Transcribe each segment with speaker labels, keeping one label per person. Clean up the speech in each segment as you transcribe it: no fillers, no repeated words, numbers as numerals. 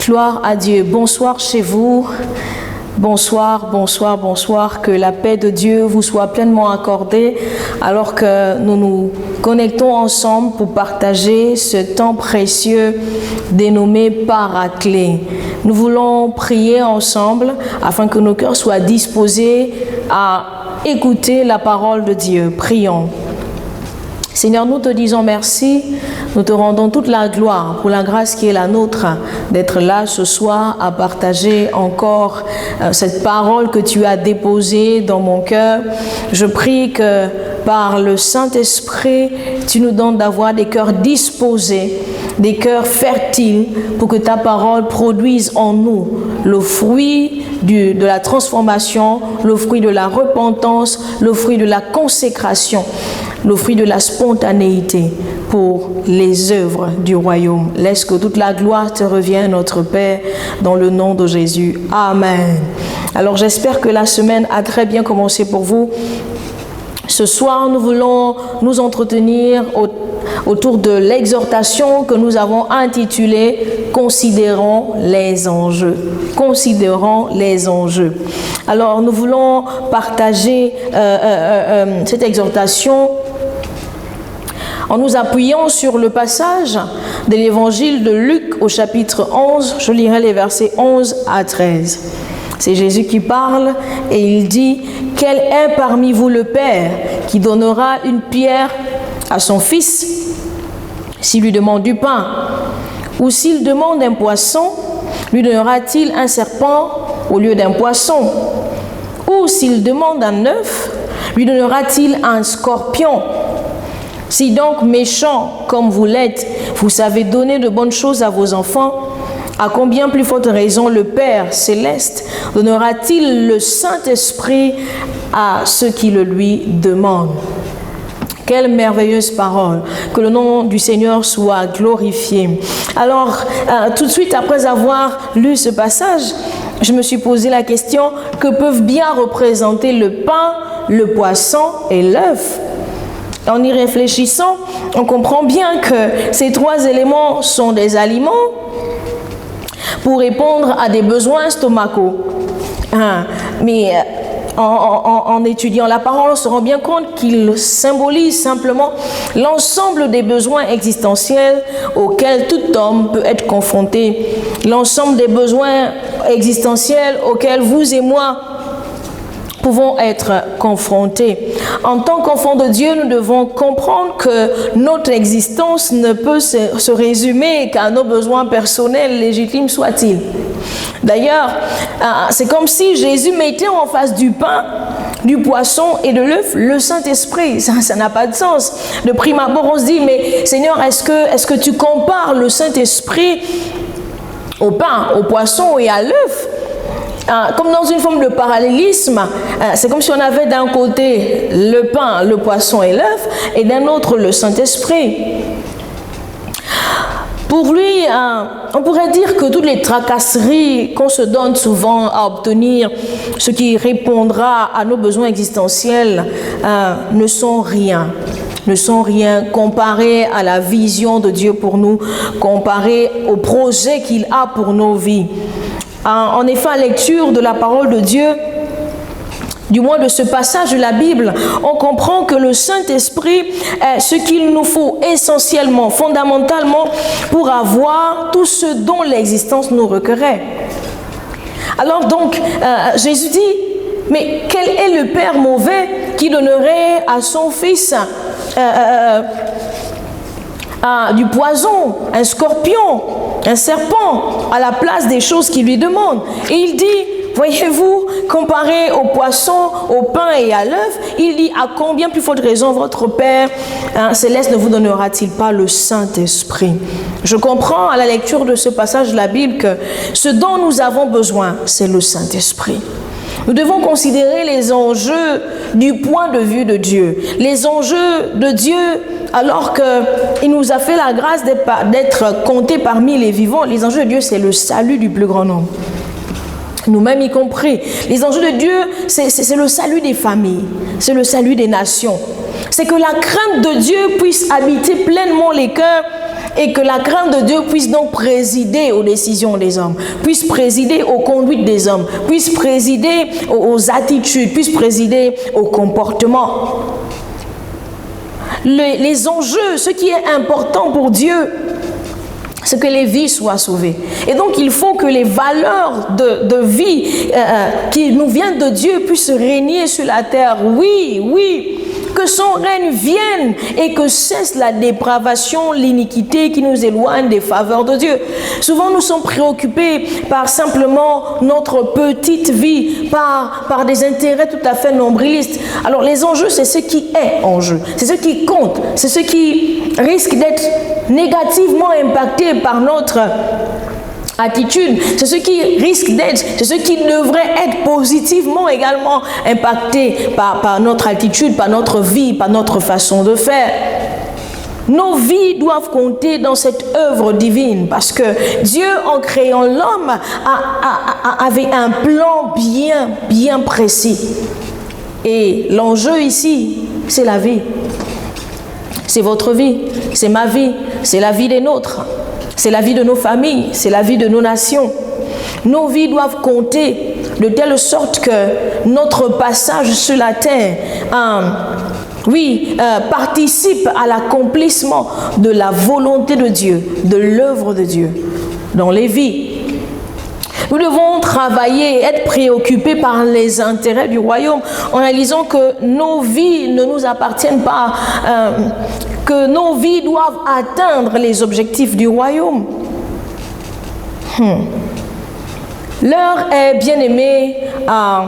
Speaker 1: Gloire à Dieu. Bonsoir chez vous. Bonsoir, bonsoir, bonsoir. Que la paix de Dieu vous soit pleinement accordée alors que nous nous connectons ensemble pour partager ce temps précieux dénommé Paraclet. Nous voulons prier ensemble afin que nos cœurs soient disposés à écouter la parole de Dieu. Prions. Seigneur, nous te disons merci, nous te rendons toute la gloire pour la grâce qui est la nôtre d'être là ce soir à partager encore cette parole que tu as déposée dans mon cœur. Je prie que par le Saint-Esprit, tu nous donnes d'avoir des cœurs disposés, des cœurs fertiles pour que ta parole produise en nous le fruit de la transformation, le fruit de la repentance, le fruit de la consécration, le fruit de la spontanéité pour les œuvres du royaume. Laisse que toute la gloire te revienne, notre Père, dans le nom de Jésus. Amen. Alors j'espère que la semaine a très bien commencé pour vous. Ce soir, nous voulons nous entretenir autour de l'exhortation que nous avons intitulée « Considérons les enjeux ». Considérons les enjeux. Alors, nous voulons partager cette exhortation en nous appuyant sur le passage de l'évangile de Luc au chapitre 11. Je lirai les versets 11 à 13. C'est Jésus qui parle et il dit « Quel est parmi vous le père qui donnera une pierre à son fils s'il lui demande du pain? Ou s'il demande un poisson, lui donnera-t-il un serpent au lieu d'un poisson? Ou s'il demande un œuf, lui donnera-t-il un scorpion? Si donc méchant comme vous l'êtes, vous savez donner de bonnes choses à vos enfants, à combien plus forte raison le Père céleste donnera-t-il le Saint-Esprit à ceux qui le lui demandent? » Quelle merveilleuse parole, que le nom du Seigneur soit glorifié. Alors, tout de suite après avoir lu ce passage, je me suis posé la question, que peuvent bien représenter le pain, le poisson et l'œuf? En y réfléchissant, on comprend bien que ces trois éléments sont des aliments pour répondre à des besoins stomacaux. Mais en étudiant la parole, on se rend bien compte qu'il symbolise simplement l'ensemble des besoins existentiels auxquels tout homme peut être confronté. L'ensemble des besoins existentiels auxquels vous et moi pouvons être confrontés. En tant qu'enfants de Dieu, nous devons comprendre que notre existence ne peut se résumer qu'à nos besoins personnels, légitimes soient-ils. D'ailleurs, c'est comme si Jésus mettait en face du pain, du poisson et de l'œuf le Saint-Esprit. Ça n'a pas de sens. De prime abord, on se dit, mais Seigneur, est-ce que tu compares le Saint-Esprit au pain, au poisson et à l'œuf? Comme dans une forme de parallélisme, c'est comme si on avait d'un côté le pain, le poisson et l'œuf, et d'un autre le Saint-Esprit. Pour lui, on pourrait dire que toutes les tracasseries qu'on se donne souvent à obtenir ce qui répondra à nos besoins existentiels ne sont rien comparé à la vision de Dieu pour nous, comparé au projet qu'il a pour nos vies. En effet, à la lecture de la parole de Dieu, du moins de ce passage de la Bible, on comprend que le Saint-Esprit est ce qu'il nous faut essentiellement, fondamentalement, pour avoir tout ce dont l'existence nous requérait. Alors donc, Jésus dit, mais quel est le père mauvais qui donnerait à son fils du poison, un scorpion, un serpent, à la place des choses qu'il lui demande? Et il dit, voyez-vous, comparé au poisson, au pain et à l'œuf, il dit, à combien plus forte raison votre Père céleste ne vous donnera-t-il pas le Saint-Esprit? Je comprends à la lecture de ce passage de la Bible que ce dont nous avons besoin, c'est le Saint-Esprit. Nous devons considérer les enjeux du point de vue de Dieu. Les enjeux de Dieu, alors qu'il nous a fait la grâce d'être comptés parmi les vivants. Les enjeux de Dieu, c'est le salut du plus grand nombre. Nous-mêmes y compris. Les enjeux de Dieu, c'est le salut des familles, c'est le salut des nations. C'est que la crainte de Dieu puisse habiter pleinement les cœurs et que la crainte de Dieu puisse donc présider aux décisions des hommes, puisse présider aux conduites des hommes, puisse présider aux attitudes, puisse présider au comportement. Les enjeux, ce qui est important pour Dieu, c'est que les vies soient sauvées. Et donc, il faut que les valeurs de vie qui nous viennent de Dieu puissent régner sur la terre. Oui, oui, que son règne vienne et que cesse la dépravation, l'iniquité qui nous éloigne des faveurs de Dieu. Souvent, nous sommes préoccupés par simplement notre petite vie, par des intérêts tout à fait nombrilistes. Alors, les enjeux, c'est ce qui est en jeu, c'est ce qui compte, c'est ce qui risque d'être négativement impacté par notre attitude, c'est ce qui risque d'être, c'est ce qui devrait être positivement également impacté par notre attitude, par notre vie, par notre façon de faire. Nos vies doivent compter dans cette œuvre divine parce que Dieu, en créant l'homme, avait un plan bien précis. Et l'enjeu ici, c'est la vie. C'est votre vie, c'est ma vie, c'est la vie des nôtres, c'est la vie de nos familles, c'est la vie de nos nations. Nos vies doivent compter de telle sorte que notre passage sur la terre, participe à l'accomplissement de la volonté de Dieu, de l'œuvre de Dieu dans les vies. Nous devons travailler, être préoccupés par les intérêts du royaume en réalisant que nos vies ne nous appartiennent pas, que nos vies doivent atteindre les objectifs du royaume. L'heure est, bien aimée, à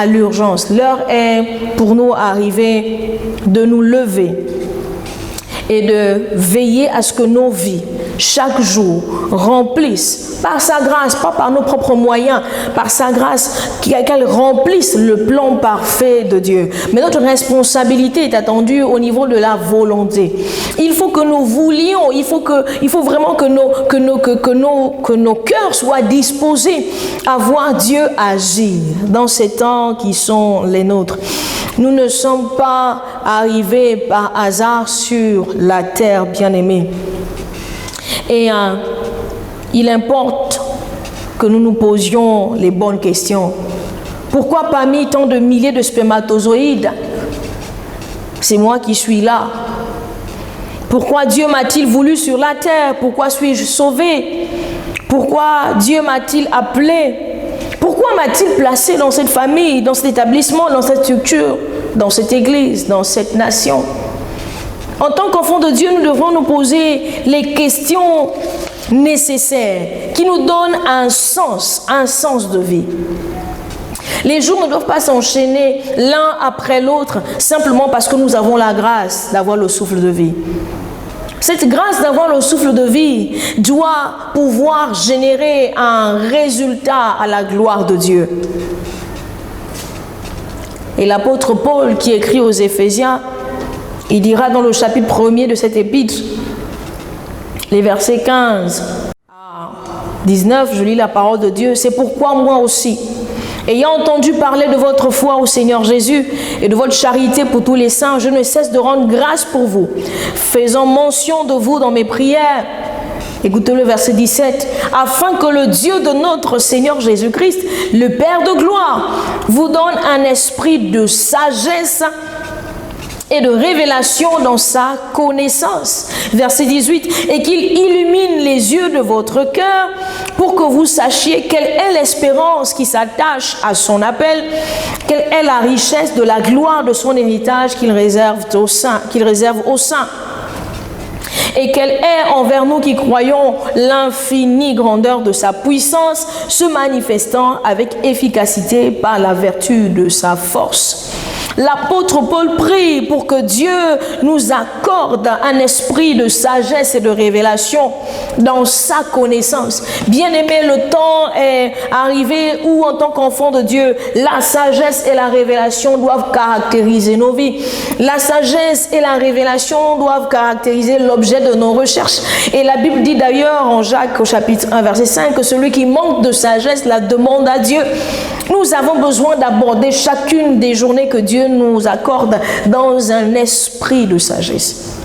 Speaker 1: l'urgence. L'heure est pour nous arrivée de nous lever et de veiller à ce que nos vies, chaque jour, remplissent par sa grâce, pas par nos propres moyens, par sa grâce, qu'elle remplisse le plan parfait de Dieu. Mais notre responsabilité est attendue au niveau de la volonté. Il faut que nous voulions, il faut vraiment que nos cœurs soient disposés à voir Dieu agir dans ces temps qui sont les nôtres. Nous ne sommes pas arrivés par hasard sur la terre, bien-aimée. Et il importe que nous nous posions les bonnes questions. Pourquoi parmi tant de milliers de spermatozoïdes, c'est moi qui suis là? Pourquoi Dieu m'a-t-il voulu sur la terre? Pourquoi suis-je sauvé? Pourquoi Dieu m'a-t-il appelé? Pourquoi m'a-t-il placé dans cette famille, dans cet établissement, dans cette structure, dans cette église, dans cette nation? En tant qu'enfants de Dieu, nous devons nous poser les questions nécessaires qui nous donnent un sens de vie. Les jours ne doivent pas s'enchaîner l'un après l'autre simplement parce que nous avons la grâce d'avoir le souffle de vie. Cette grâce d'avoir le souffle de vie doit pouvoir générer un résultat à la gloire de Dieu. Et l'apôtre Paul, qui écrit aux Éphésiens, il dira dans le chapitre 1er de cet épître, les versets 15 à 19, je lis la parole de Dieu. C'est pourquoi moi aussi, ayant entendu parler de votre foi au Seigneur Jésus et de votre charité pour tous les saints, je ne cesse de rendre grâce pour vous, faisant mention de vous dans mes prières. Écoutez le verset 17. Afin que le Dieu de notre Seigneur Jésus-Christ, le Père de gloire, vous donne un esprit de sagesse et de révélation dans sa connaissance. Verset 18. Et qu'il illumine les yeux de votre cœur pour que vous sachiez quelle est l'espérance qui s'attache à son appel, quelle est la richesse de la gloire de son héritage qu'il réserve aux saints. Et quelle est envers nous qui croyons l'infinie grandeur de sa puissance, se manifestant avec efficacité par la vertu de sa force. L'apôtre Paul prie pour que Dieu nous accorde un esprit de sagesse et de révélation dans sa connaissance. Bien-aimé, le temps est arrivé où, en tant qu'enfant de Dieu, la sagesse et la révélation doivent caractériser nos vies. La sagesse et la révélation doivent caractériser l'objet de nos recherches. Et la Bible dit d'ailleurs en Jacques au chapitre 1 verset 5 que celui qui manque de sagesse la demande à Dieu. Nous avons besoin d'aborder chacune des journées que Dieu nous accorde dans un esprit de sagesse.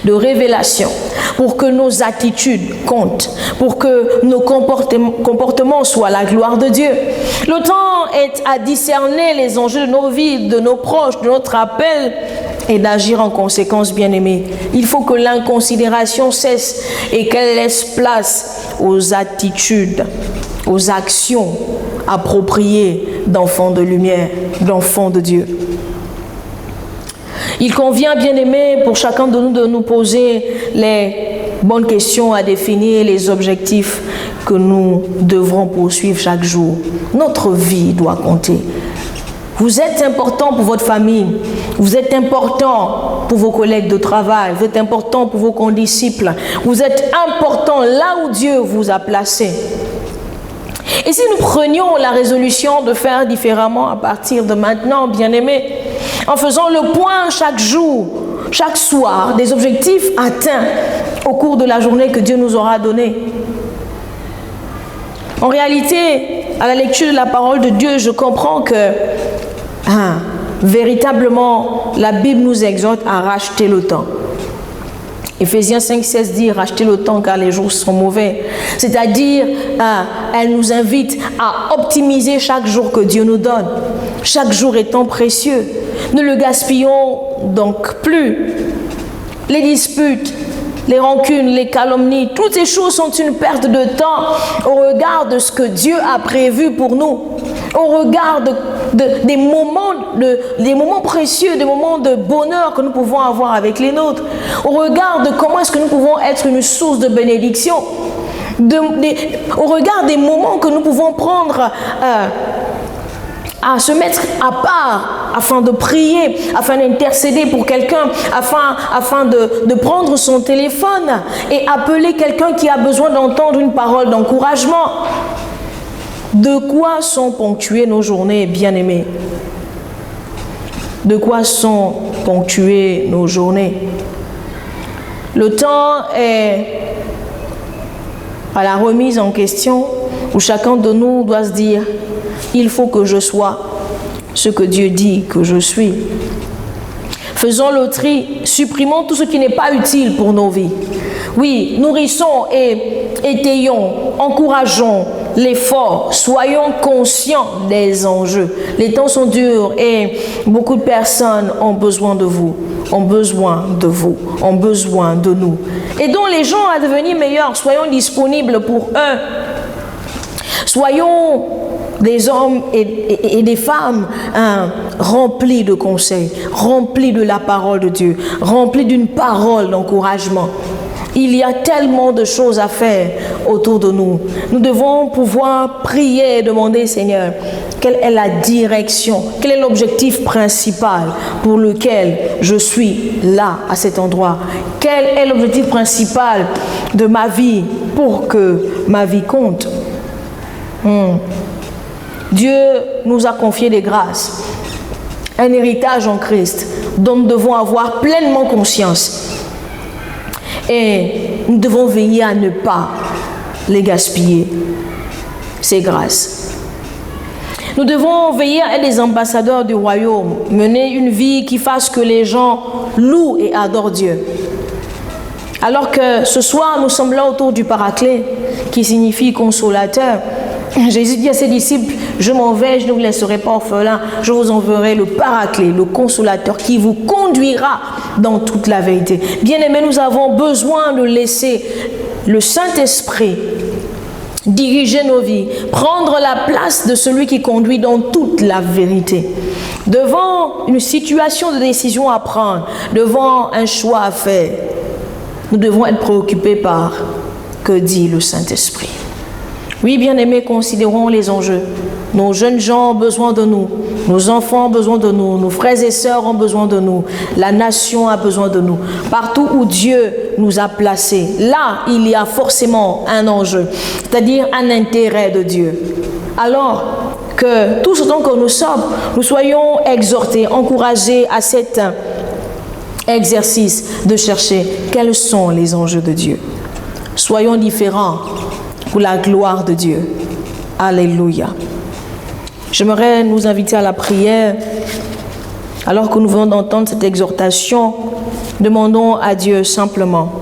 Speaker 1: de révélation, pour que nos attitudes comptent, pour que nos comportements soient la gloire de Dieu. Le temps est à discerner les enjeux de nos vies, de nos proches, de notre appel et d'agir en conséquence, bien-aimés. Il faut que l'inconsidération cesse et qu'elle laisse place aux attitudes, aux actions appropriées d'enfants de lumière, d'enfants de Dieu. Il convient, bien-aimés, pour chacun de nous poser les bonnes questions à définir, les objectifs que nous devrons poursuivre chaque jour. Notre vie doit compter. Vous êtes important pour votre famille, vous êtes important pour vos collègues de travail, vous êtes important pour vos condisciples, vous êtes important là où Dieu vous a placé. Et si nous prenions la résolution de faire différemment à partir de maintenant, bien-aimés, en faisant le point chaque jour, chaque soir, des objectifs atteints au cours de la journée que Dieu nous aura donnée. En réalité, à la lecture de la parole de Dieu, je comprends que véritablement, la Bible nous exhorte à racheter le temps. Éphésiens 5,16 dit « Rachetez le temps car les jours sont mauvais ». C'est-à-dire, elle nous invite à optimiser chaque jour que Dieu nous donne. Chaque jour étant précieux. Ne le gaspillons donc plus. Les disputes, les rancunes, les calomnies, toutes ces choses sont une perte de temps au regard de ce que Dieu a prévu pour nous. Au regard des moments précieux, des moments de bonheur que nous pouvons avoir avec les nôtres. Au regard de comment est-ce que nous pouvons être une source de bénédiction. Au regard des moments que nous pouvons prendre à se mettre à part afin de prier, afin d'intercéder pour quelqu'un, afin de prendre son téléphone et appeler quelqu'un qui a besoin d'entendre une parole d'encouragement. De quoi sont ponctuées nos journées, bien-aimés? De quoi sont ponctuées nos journées? Le temps est à la remise en question où chacun de nous doit se dire « Il faut que je sois ce que Dieu dit que je suis ». Faisons le tri, supprimons tout ce qui n'est pas utile pour nos vies. Oui, nourrissons et étayons, encourageons l'effort, soyons conscients des enjeux. Les temps sont durs et beaucoup de personnes ont besoin de vous, ont besoin de vous, ont besoin de nous. Aidons les gens à devenir meilleurs, soyons disponibles pour eux. Soyons des hommes et des femmes remplis de conseils, remplis de la parole de Dieu, remplis d'une parole d'encouragement. Il y a tellement de choses à faire autour de nous. Nous devons pouvoir prier et demander, Seigneur, quelle est la direction, quel est l'objectif principal pour lequel je suis là, à cet endroit. Quel est l'objectif principal de ma vie pour que ma vie compte. Dieu nous a confié des grâces, un héritage en Christ dont nous devons avoir pleinement conscience. Et nous devons veiller à ne pas les gaspiller, ces grâces. Nous devons veiller à être des ambassadeurs du royaume, mener une vie qui fasse que les gens louent et adorent Dieu. Alors que ce soir, nous sommes là autour du Paraclet, qui signifie consolateur. Jésus dit à ses disciples, je m'en vais, je ne vous laisserai pas orphelins, je vous enverrai le Paraclet, le consolateur qui vous conduira dans toute la vérité. Bien-aimés, nous avons besoin de laisser le Saint-Esprit diriger nos vies, prendre la place de celui qui conduit dans toute la vérité. Devant une situation de décision à prendre, devant un choix à faire, nous devons être préoccupés par que dit le Saint-Esprit. Oui, bien-aimés, considérons les enjeux. Nos jeunes gens ont besoin de nous. Nos enfants ont besoin de nous. Nos frères et sœurs ont besoin de nous. La nation a besoin de nous. Partout où Dieu nous a placés, là, il y a forcément un enjeu, c'est-à-dire un intérêt de Dieu. Alors que tous autant que nous sommes, nous soyons exhortés, encouragés à cet exercice de chercher quels sont les enjeux de Dieu. Soyons différents pour la gloire de Dieu. Alléluia. J'aimerais nous inviter à la prière alors que nous venons d'entendre cette exhortation Demandons à Dieu simplement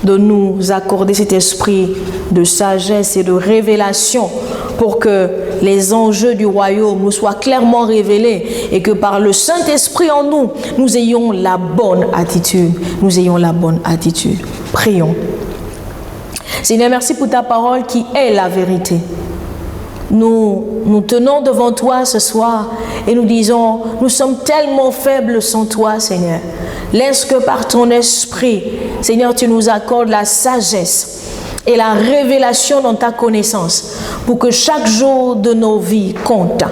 Speaker 1: de nous accorder cet esprit de sagesse et de révélation pour que les enjeux du royaume nous soient clairement révélés et que par le Saint-Esprit en nous, nous ayons la bonne attitude. Nous ayons la bonne attitude. Prions. Seigneur, merci pour ta parole qui est la vérité. Nous tenons devant toi ce soir et nous disons, nous sommes tellement faibles sans toi, Seigneur. Laisse que par ton esprit, Seigneur, tu nous accordes la sagesse et la révélation dans ta connaissance pour que chaque jour de nos vies compte.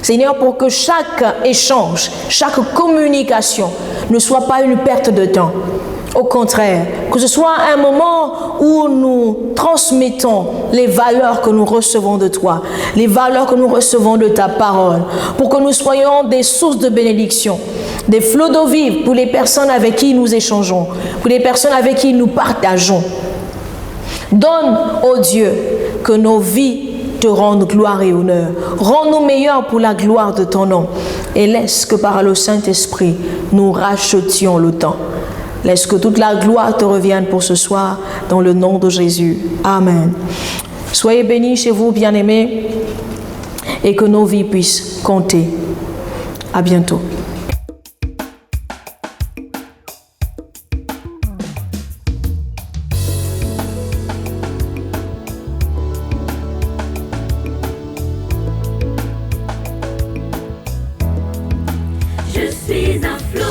Speaker 1: Seigneur, pour que chaque échange, chaque communication ne soit pas une perte de temps. Au contraire, que ce soit un moment où nous transmettons les valeurs que nous recevons de toi, les valeurs que nous recevons de ta parole, pour que nous soyons des sources de bénédiction, des flots d'eau vive pour les personnes avec qui nous échangeons, pour les personnes avec qui nous partageons. Donne, ô Dieu, que nos vies te rendent gloire et honneur. Rends-nous meilleurs pour la gloire de ton nom et laisse que par le Saint-Esprit, nous rachetions le temps. Laisse que toute la gloire te revienne pour ce soir, dans le nom de Jésus. Amen. Soyez bénis chez vous, bien-aimés, et que nos vies puissent compter. À bientôt.
Speaker 2: Je suis un flot.